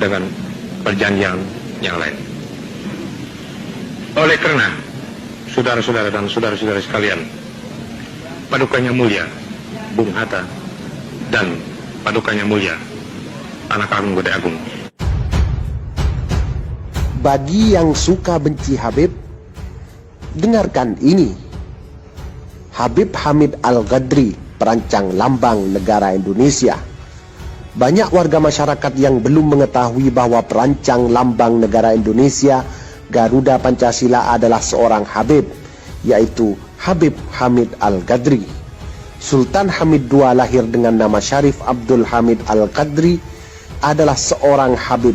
dengan perjanjian yang lain. Oleh karena saudara-saudara dan saudara-saudara sekalian, Padukanya Mulia Bung Hatta dan Padukanya Mulia Anak Agung Gede Agung. Bagi yang suka benci Habib, dengarkan ini. Habib Hamid Al-Ghadri, perancang lambang negara Indonesia. Banyak warga masyarakat yang belum mengetahui bahwa perancang lambang negara Indonesia Garuda Pancasila adalah seorang Habib, yaitu Habib Hamid Al-Ghadri. Sultan Hamid II lahir dengan nama Syarif Abdul Hamid Al-Ghadri, adalah seorang Habib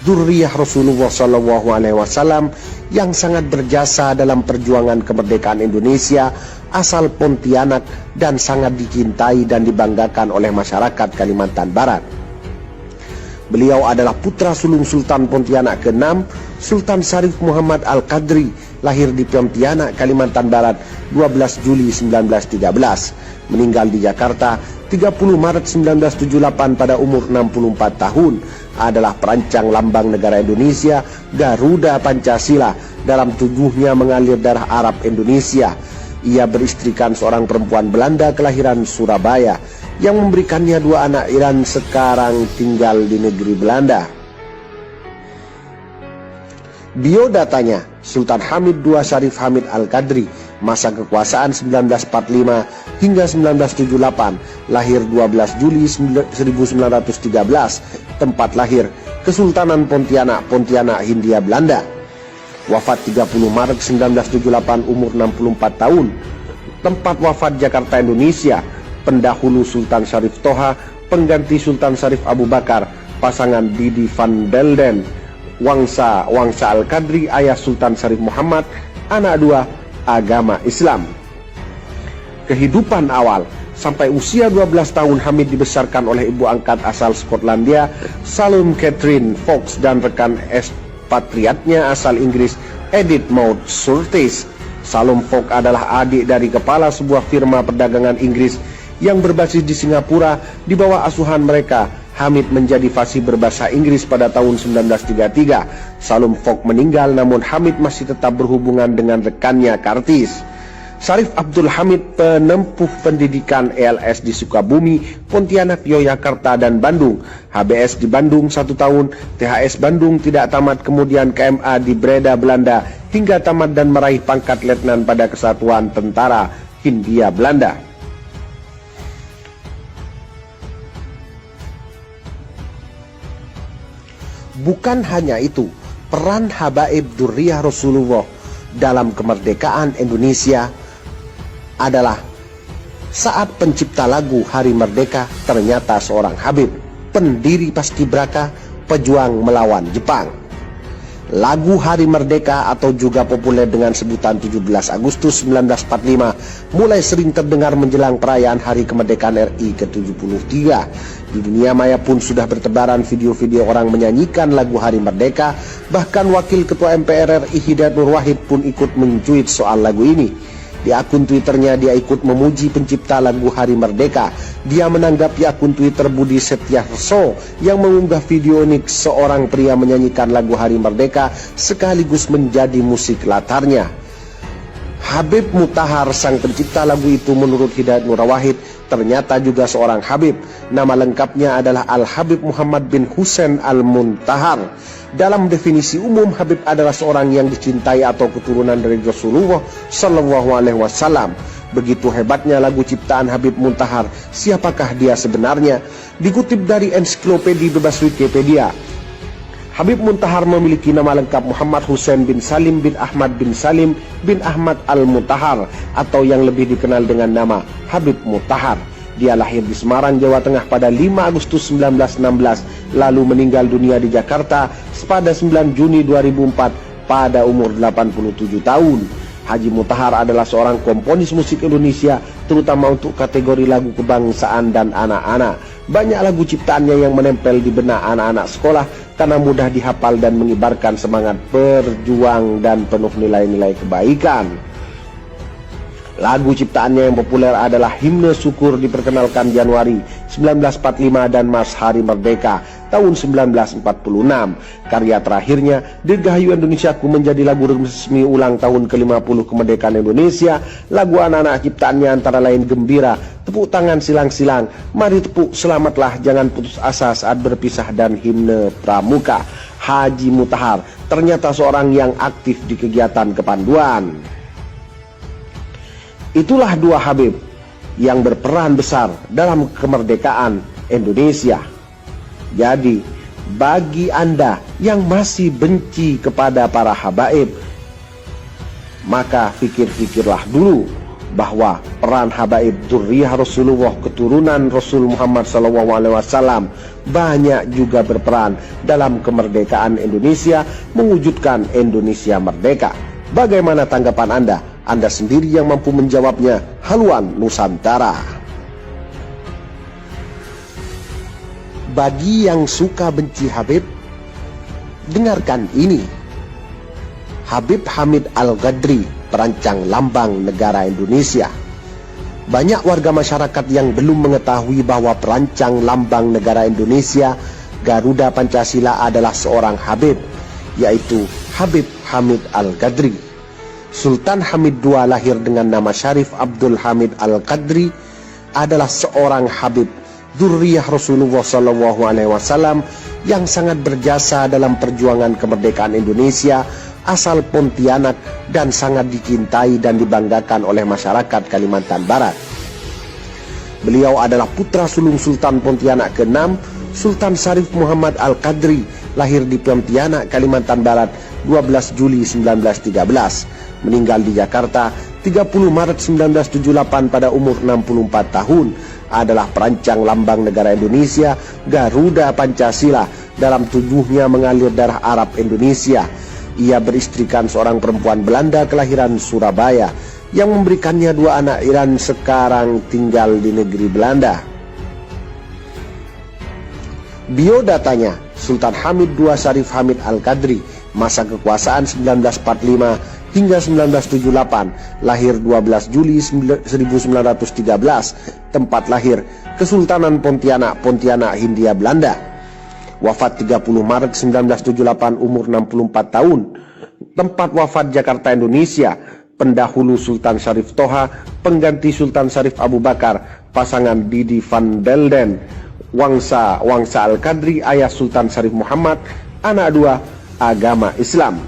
dzurriyyah Rasulullah SAW yang sangat berjasa dalam perjuangan kemerdekaan Indonesia, asal Pontianak, dan sangat dicintai dan dibanggakan oleh masyarakat Kalimantan Barat. Beliau adalah putra sulung Sultan Pontianak ke-6, Sultan Syarif Muhammad Al-Qadri, lahir di Pontianak, Kalimantan Barat 12 Juli 1913, meninggal di Jakarta 30 Maret 1978 pada umur 64 tahun, adalah perancang lambang negara Indonesia Garuda Pancasila. Dalam tubuhnya mengalir darah Arab Indonesia. Ia beristrikan seorang perempuan Belanda kelahiran Surabaya yang memberikannya 2 anak Iran, sekarang tinggal di negeri Belanda. Biodatanya, Sultan Hamid II Syarif Hamid Al-Qadri, masa kekuasaan 1945 hingga 1978, lahir 12 Juli 1913, tempat lahir Kesultanan Pontianak, Pontianak, Hindia Belanda. Wafat 30 Maret 1978, umur 64 tahun. Tempat wafat Jakarta, Indonesia. Pendahulu Sultan Syarif Toha, pengganti Sultan Syarif Abu Bakar, pasangan Didi van Belden. Wangsa Al-Qadri, ayah Sultan Syarif Muhammad, anak 2, agama Islam. Kehidupan awal. Sampai usia 12 tahun Hamid dibesarkan oleh ibu angkat asal Skotlandia, Salome Catherine Fox, dan rekan ekspatriatnya asal Inggris, Edith Maud Surtees. Salome Fox adalah adik dari kepala sebuah firma perdagangan Inggris yang berbasis di Singapura. Di bawah asuhan mereka, Hamid menjadi fasih berbahasa Inggris pada tahun 1933. Salome Fox meninggal, namun Hamid masih tetap berhubungan dengan rekannya Kartis. Syarif Abdul Hamid penempuh pendidikan ELS di Sukabumi, Pontianak, Yogyakarta, dan Bandung. HBS di Bandung 1 tahun, THS Bandung tidak tamat, kemudian KMA di Breda, Belanda, hingga tamat dan meraih pangkat letnan pada Kesatuan Tentara Hindia Belanda. Bukan hanya itu, peran habaib dzurriyyah Rasulullah dalam kemerdekaan Indonesia adalah saat pencipta lagu Hari Merdeka ternyata seorang Habib, pendiri Paskibraka, pejuang melawan Jepang. Lagu Hari Merdeka atau juga populer dengan sebutan 17 Agustus 1945 mulai sering terdengar menjelang perayaan Hari Kemerdekaan RI ke-73. Di dunia maya pun sudah bertebaran video-video orang menyanyikan lagu Hari Merdeka. Bahkan Wakil Ketua MPR RI Hidayat Nur Wahid pun ikut mencuit soal lagu ini. Di akun Twitternya dia ikut memuji pencipta lagu Hari Merdeka. Dia menanggapi akun Twitter Budi Setiarso yang mengunggah video unik seorang pria menyanyikan lagu Hari Merdeka sekaligus menjadi musik latarnya. Habib Mutahar, sang pencipta lagu itu, menurut Hidayat Nur Wahid ternyata juga seorang Habib. Nama lengkapnya adalah Al-Habib Muhammad bin Husain Al-Muntahar. Dalam definisi umum, Habib adalah seorang yang dicintai atau keturunan dari Rasulullah Shallallahu Alaihi Wasallam. Begitu hebatnya lagu ciptaan Habib Muntahar. Siapakah dia sebenarnya? Dikutip dari ensiklopedia bebas Wikipedia, Habib Muntahar memiliki nama lengkap Muhammad Husain bin Salim bin Ahmad bin Salim bin Ahmad Al-Muntahar, atau yang lebih dikenal dengan nama Habib Mutahar. Dia lahir di Semarang, Jawa Tengah pada 5 Agustus 1916, lalu meninggal dunia di Jakarta pada 9 Juni 2004 pada umur 87 tahun. Haji Mutahar adalah seorang komponis musik Indonesia, terutama untuk kategori lagu kebangsaan dan anak-anak. Banyak lagu ciptaannya yang menempel di benak anak-anak sekolah karena mudah dihafal dan mengibarkan semangat berjuang dan penuh nilai-nilai kebaikan. Lagu ciptaannya yang populer adalah Himne Syukur, diperkenalkan Januari 1945, dan Mas Hari Merdeka tahun 1946. Karya terakhirnya, Dirgahayu Indonesiaku, menjadi lagu resmi ulang tahun ke-50 kemerdekaan Indonesia. Lagu anak-anak ciptaannya antara lain Gembira, Tepuk Tangan Silang-Silang, Mari Tepuk, Selamatlah, Jangan Putus Asa Saat Berpisah, dan Himne Pramuka. Haji Mutahar ternyata seorang yang aktif di kegiatan kepanduan. Itulah dua Habib yang berperan besar dalam kemerdekaan Indonesia. Jadi, bagi Anda yang masih benci kepada para habaib, maka pikir-pikirlah dulu bahwa peran habaib dzurriyyah Rasulullah, keturunan Rasul Muhammad SAW, banyak juga berperan dalam kemerdekaan Indonesia, mewujudkan Indonesia merdeka. Bagaimana tanggapan Anda? Anda sendiri yang mampu menjawabnya. Haluan Nusantara. Bagi yang suka benci Habib, dengarkan ini. Habib Hamid Al-Qadri, perancang lambang negara Indonesia. Banyak warga masyarakat yang belum mengetahui bahwa perancang lambang negara Indonesia, Garuda Pancasila, adalah seorang Habib, yaitu Habib Hamid Al-Qadri. Sultan Hamid II lahir dengan nama Syarif Abdul Hamid Al-Qadri, adalah seorang Habib dzurriyyah Rasulullah SAW yang sangat berjasa dalam perjuangan kemerdekaan Indonesia, asal Pontianak, dan sangat dicintai dan dibanggakan oleh masyarakat Kalimantan Barat. Beliau adalah putra sulung Sultan Pontianak ke-6, Sultan Syarif Muhammad Al-Qadri, lahir di Pontianak, Kalimantan Barat, 12 Juli 1913. Meninggal di Jakarta 30 Maret 1978 pada umur 64 tahun. Adalah perancang lambang negara Indonesia, Garuda Pancasila. Dalam tubuhnya mengalir darah Arab Indonesia. Ia beristrikan seorang perempuan Belanda kelahiran Surabaya yang memberikannya 2 anak. Iran sekarang tinggal di negeri Belanda. Biodatanya, Sultan Hamid II Syarif Hamid Al-Qadri, masa kekuasaan 1945 hingga 1978, lahir 12 Juli 1913, tempat lahir Kesultanan Pontianak, Pontianak, Hindia Belanda. Wafat 30 Maret 1978, umur 64 tahun. Tempat wafat Jakarta, Indonesia. Pendahulu Sultan Syarif Toha, pengganti Sultan Syarif Abu Bakar, pasangan Didi Van Delden. Wangsa Al-Qadri, ayah Sultan Syarif Muhammad, anak 2, agama Islam.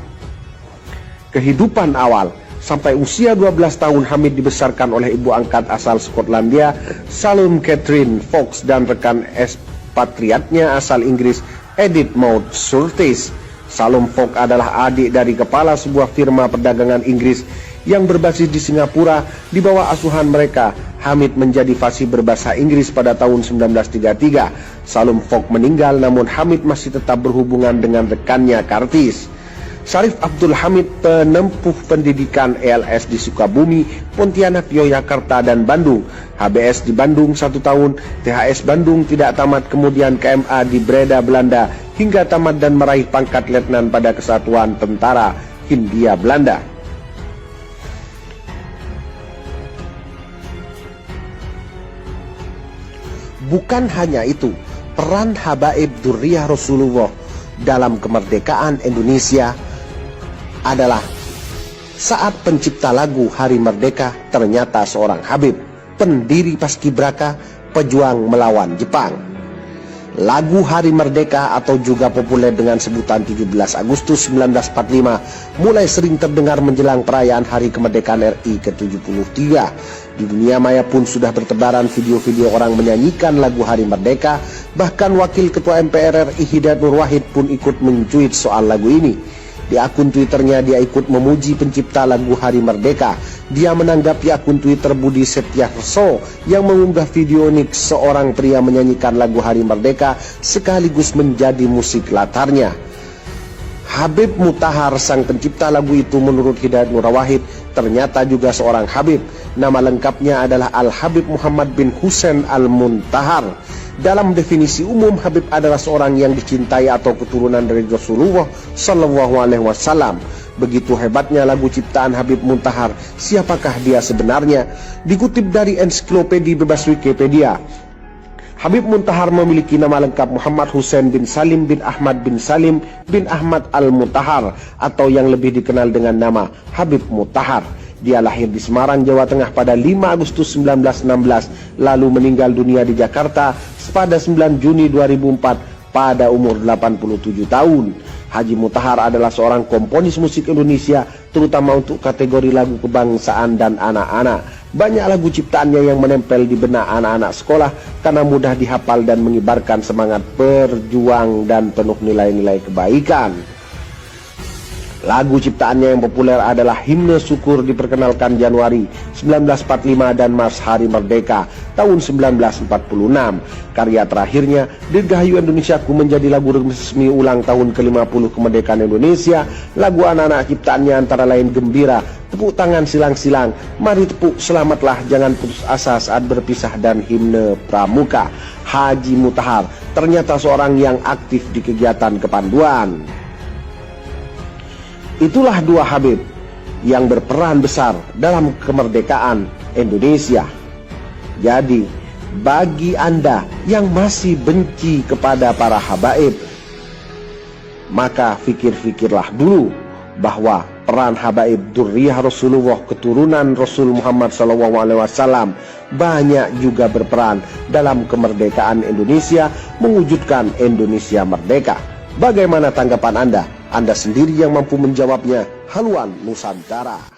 Kehidupan awal. Sampai usia 12 tahun Hamid dibesarkan oleh ibu angkat asal Skotlandia, Salome Catherine Fox, dan rekan ekspatriatnya asal Inggris, Edith Maud Surtees. Salome Fox adalah adik dari kepala sebuah firma perdagangan Inggris yang berbasis di Singapura. Di bawah asuhan mereka, Hamid menjadi fasih berbahasa Inggris pada tahun 1933. Salome Fox meninggal, namun Hamid masih tetap berhubungan dengan rekannya Kartis. Syarif Abdul Hamid menempuh pendidikan ELS di Sukabumi, Pontianak, Yogyakarta, dan Bandung. HBS di Bandung 1 tahun, THS Bandung tidak tamat, kemudian KMA di Breda, Belanda, hingga tamat dan meraih pangkat letnan pada Kesatuan Tentara Hindia Belanda. Bukan hanya itu, peran habaib dzurriyyah Rasulullah dalam kemerdekaan Indonesia adalah saat pencipta lagu Hari Merdeka ternyata seorang Habib, pendiri Paskibraka, pejuang melawan Jepang. Lagu Hari Merdeka atau juga populer dengan sebutan 17 Agustus 1945 mulai sering terdengar menjelang perayaan Hari Kemerdekaan RI ke-73. Di dunia maya pun sudah bertebaran video-video orang menyanyikan lagu Hari Merdeka. Bahkan Wakil Ketua MPR RI Hidayat Nur Wahid pun ikut mencuit soal lagu ini. Di akun Twitternya dia ikut memuji pencipta lagu Hari Merdeka. Dia menanggapi akun Twitter Budi Setiarso yang mengunggah video nik seorang pria menyanyikan lagu Hari Merdeka sekaligus menjadi musik latarnya. Habib Mutahar, sang pencipta lagu itu, menurut Hidayat Nur Wahid ternyata juga seorang Habib. Nama lengkapnya adalah Al-Habib Muhammad bin Husain Al-Muntahar. Dalam definisi umum, Habib adalah seorang yang dicintai atau keturunan dari Rasulullah SAW. Begitu hebatnya lagu ciptaan Habib Muntahar. Siapakah dia sebenarnya? Dikutip dari ensiklopedia bebas Wikipedia, Habib Muntahar memiliki nama lengkap Muhammad Hussein bin Salim bin Ahmad bin Salim bin Ahmad Al-Muntahar atau yang lebih dikenal dengan nama Habib Muntahar. Dia lahir di Semarang, Jawa Tengah pada 5 Agustus 1916, lalu meninggal dunia di Jakarta pada 9 Juni 2004 pada umur 87 tahun. Haji Muntahar adalah seorang komponis musik Indonesia, terutama untuk kategori lagu kebangsaan dan anak-anak. Banyak lagu ciptaannya yang menempel di benak anak-anak sekolah karena mudah dihafal dan mengibarkan semangat berjuang dan penuh nilai-nilai kebaikan. Lagu ciptaannya yang populer adalah Himne Syukur, diperkenalkan Januari 1945 dan Mars Hari Merdeka tahun 1946. Karya terakhirnya Dirgahayu Indonesiaku menjadi lagu resmi ulang tahun ke-50 kemerdekaan Indonesia. Lagu anak-anak ciptaannya antara lain Gembira, Tepuk Tangan Silang-Silang, Mari Tepuk, Selamatlah, Jangan Putus Asa Saat Berpisah, dan Himne Pramuka. Haji Muntahar ternyata seorang yang aktif di kegiatan kepanduan. Itulah dua Habib yang berperan besar dalam kemerdekaan Indonesia. Jadi, bagi Anda yang masih benci kepada para habaib, maka fikir-fikirlah dulu bahwa peran habaib Dzurriyyah Rasulullah, keturunan Rasul Muhammad SAW, banyak juga berperan dalam kemerdekaan Indonesia, mewujudkan Indonesia merdeka. Bagaimana tanggapan Anda? Anda sendiri yang mampu menjawabnya. Haluan Nusantara.